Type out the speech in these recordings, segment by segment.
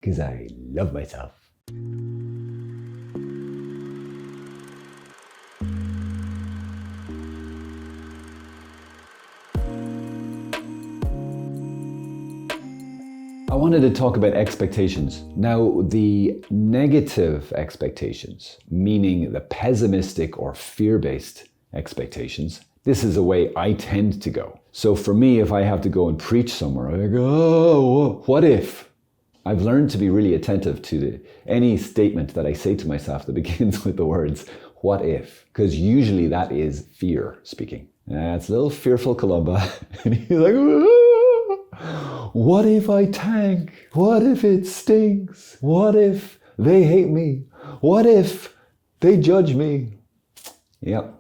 because I love myself. I wanted to talk about expectations. Now, the negative expectations, meaning the pessimistic or fear-based expectations, this is a way I tend to go. So for me, if I have to go and preach somewhere, I go, oh, what if? I've learned to be really attentive to any statement that I say to myself that begins with the words, what if? Because usually that is fear speaking. It's a little fearful Columba. And he's like, what if I tank? What if it stinks? What if they hate me? What if they judge me? Yep.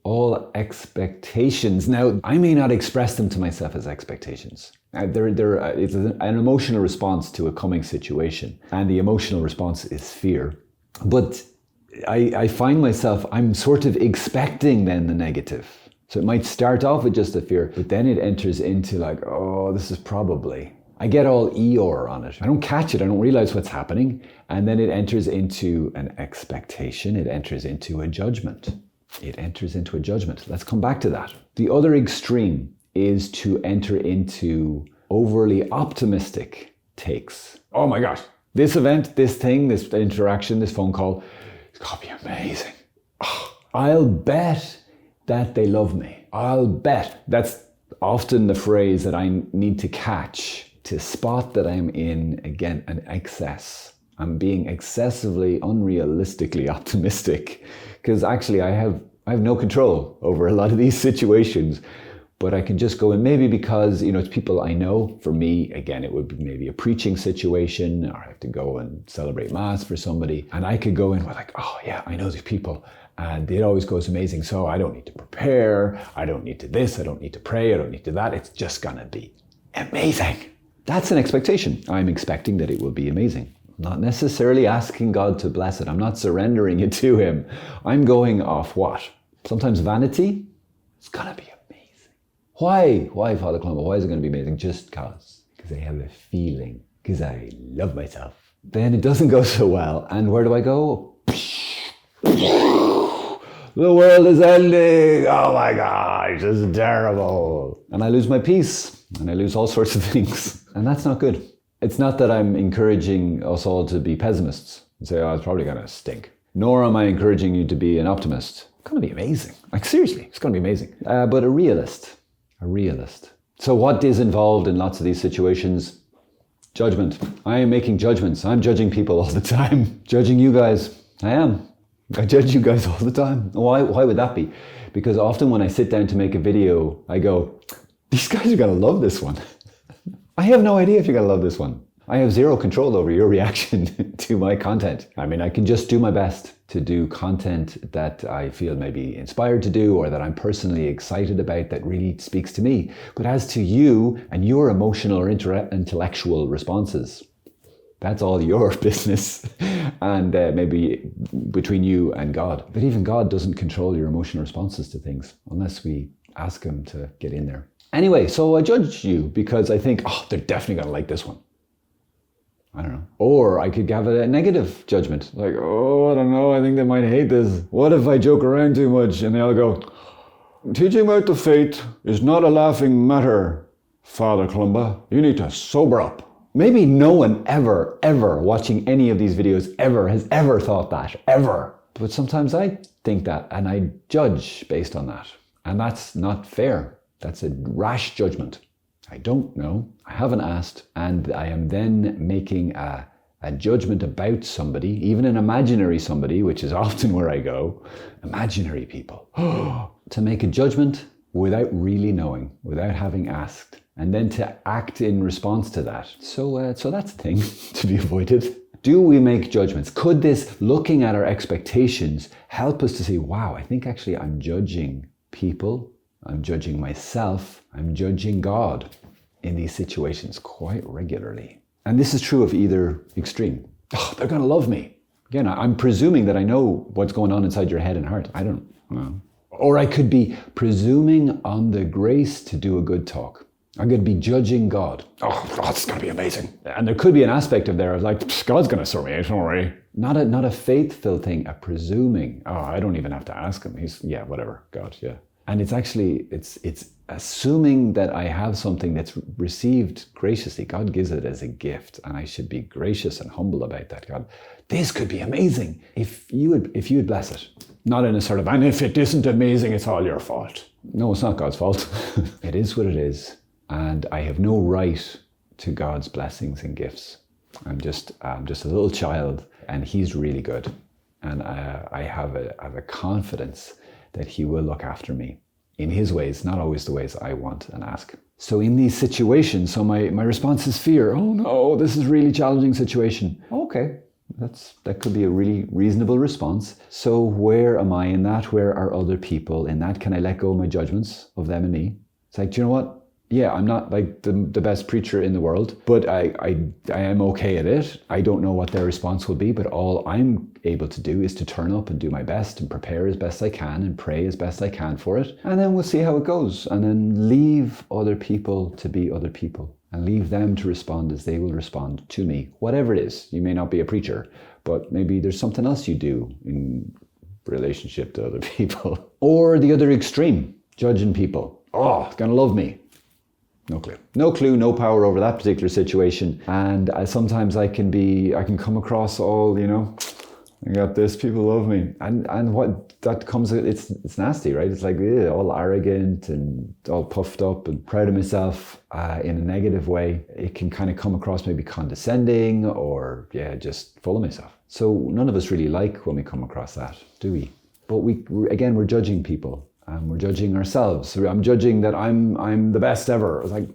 All expectations. Now, I may not express them to myself as expectations. It's an emotional response to a coming situation. And the emotional response is fear. But I find myself, I'm sort of expecting then the negative. So it might start off with just a fear, but then it enters into like, oh, this is probably. I get all Eeyore on it. I don't catch it. I don't realize what's happening. And then it enters into an expectation. It enters into a judgment. It enters into a judgment. Let's come back to that. The other extreme is to enter into overly optimistic takes. Oh my gosh, this event, this thing, this interaction, this phone call, it's gonna be amazing. Oh, I'll bet that they love me. I'll bet. That's often the phrase that I need to catch to spot that I'm in, again, an excess. I'm being excessively, unrealistically optimistic because actually I have no control over a lot of these situations, but I can just go in maybe because, it's people I know. For me, again, it would be maybe a preaching situation, or I have to go and celebrate Mass for somebody. And I could go in with like, oh yeah, I know these people and it always goes amazing. So I don't need to prepare. I don't need to this. I don't need to pray. I don't need to that. It's just gonna be amazing. That's an expectation. I'm expecting that it will be amazing. Not necessarily asking God to bless it. I'm not surrendering it to him. I'm going off what? Sometimes vanity. It's gonna be amazing. Why? Why, Father Columba? Why is it gonna be amazing? Just because I have a feeling. Because I love myself. Then it doesn't go so well. And where do I go? The world is ending. Oh my gosh, this is terrible. And I lose my peace. And I lose all sorts of things. And that's not good. It's not that I'm encouraging us all to be pessimists and say, oh, it's probably going to stink. Nor am I encouraging you to be an optimist. It's going to be amazing. Like seriously, it's going to be amazing. But a realist. So what is involved in lots of these situations? Judgment. I am making judgments. I'm judging people all the time. Judging you guys. I am. I judge you guys all the time. Why would that be? Because often when I sit down to make a video, I go, these guys are going to love this one. I have no idea if you're going to love this one. I have zero control over your reaction to my content. I mean, I can just do my best to do content that I feel maybe inspired to do or that I'm personally excited about that really speaks to me. But as to you and your emotional or intellectual responses, that's all your business and maybe between you and God. But even God doesn't control your emotional responses to things unless we ask him to get in there. Anyway, so I judge you because I think, oh, they're definitely going to like this one. I don't know. Or I could have a negative judgment. Like, oh, I don't know, I think they might hate this. What if I joke around too much? And they'll go, teaching about the faith is not a laughing matter, Father Columba. You need to sober up. Maybe no one ever watching any of these videos has ever thought that, ever. But sometimes I think that and I judge based on that. And that's not fair. That's a rash judgment. I don't know. I haven't asked. And I am then making a judgment about somebody, even an imaginary somebody, which is often where I go. Imaginary people. To make a judgment without really knowing, without having asked. And then to act in response to that. So that's a thing to be avoided. Do we make judgments? Could this, looking at our expectations, help us to say, wow, I think actually I'm judging people. I'm judging myself, I'm judging God in these situations quite regularly. And this is true of either extreme. Oh, they're gonna love me. Again, I'm presuming that I know what's going on inside your head and heart. I don't know. Or I could be presuming on the grace to do a good talk. I'm going to be judging God. Oh, God's going to be amazing. And there could be an aspect of there of like, God's going to sort me out, don't worry. Not a faith-filled thing, a presuming. Oh, I don't even have to ask him. He's, yeah, whatever, God, yeah. And it's actually, it's assuming that I have something that's received graciously. God gives it as a gift, and I should be gracious and humble about that. God, this could be amazing if you would bless it. Not in a sort of, and if it isn't amazing, it's all your fault. No, it's not God's fault. It is what it is. And I have no right to God's blessings and gifts. I'm just a little child, and he's really good. And I have a confidence that he will look after me in his ways, not always the ways I want and ask. So in these situations, so my response is fear. Oh no, this is a really challenging situation. Okay, that could be a really reasonable response. So where am I in that? Where are other people in that? Can I let go of my judgments of them and me? It's like, do you know what? Yeah, I'm not like the best preacher in the world, but I am okay at it. I don't know what their response will be, but all I'm able to do is to turn up and do my best and prepare as best I can and pray as best I can for it. And then we'll see how it goes. And then leave other people to be other people and leave them to respond as they will respond to me. Whatever it is, you may not be a preacher, but maybe there's something else you do in relationship to other people. Or the other extreme, judging people. Oh, it's gonna love me. No clue. No clue, no power over that particular situation. And sometimes I can come across all, I got this, people love me. And what that comes, it's nasty, right? It's like all arrogant and all puffed up and proud of myself in a negative way. It can kind of come across maybe condescending or, just full of myself. So none of us really like when we come across that, do we? But we're judging people. We're judging ourselves. I'm judging that I'm the best ever. I was like,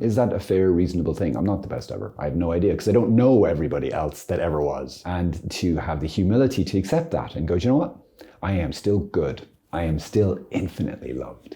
is that a fair, reasonable thing? I'm not the best ever. I have no idea because I don't know everybody else that ever was. And to have the humility to accept that and go, do you know what? I am still good. I am still infinitely loved.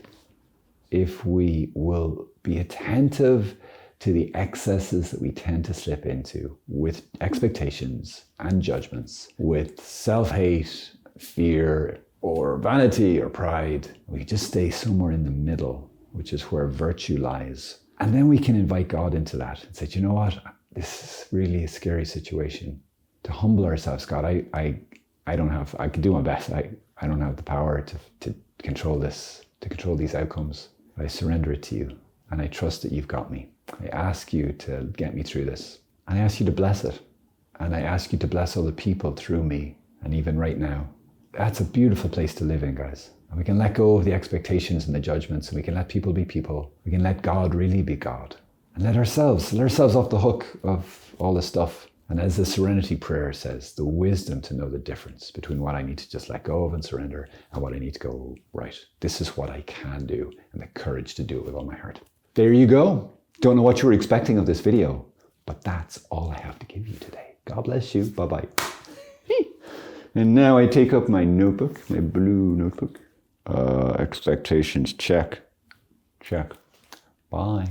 If we will be attentive to the excesses that we tend to slip into with expectations and judgments, with self-hate, fear, or vanity or pride, we just stay somewhere in the middle, which is where virtue lies. And then we can invite God into that and say, you know what? This is really a scary situation. To humble ourselves, God, I could do my best. I don't have the power to control this, to control these outcomes. I surrender it to you and I trust that you've got me. I ask you to get me through this. And I ask you to bless it. And I ask you to bless other people through me. And even right now, that's a beautiful place to live in, guys. And we can let go of the expectations and the judgments, and we can let people be people. We can let God really be God. And let ourselves off the hook of all this stuff. And as the Serenity Prayer says, the wisdom to know the difference between what I need to just let go of and surrender and what I need to go, right, this is what I can do, and the courage to do it with all my heart. There you go. Don't know what you were expecting of this video, but that's all I have to give you today. God bless you. Bye-bye. And now I take up my notebook, my blue notebook. Expectations, check. Bye.